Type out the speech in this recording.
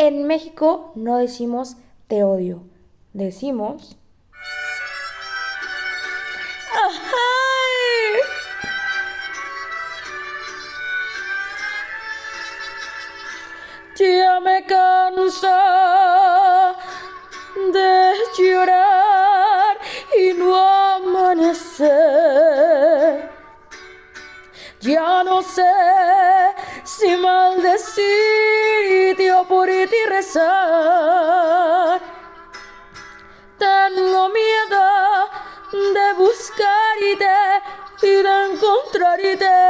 En México no decimos te odio, decimos... ¡Ay! Ya me cansa de llorar y no amanecer. Ya no sé si maldecirte o por ti rezar. Tengo miedo de buscarte y de encontrarte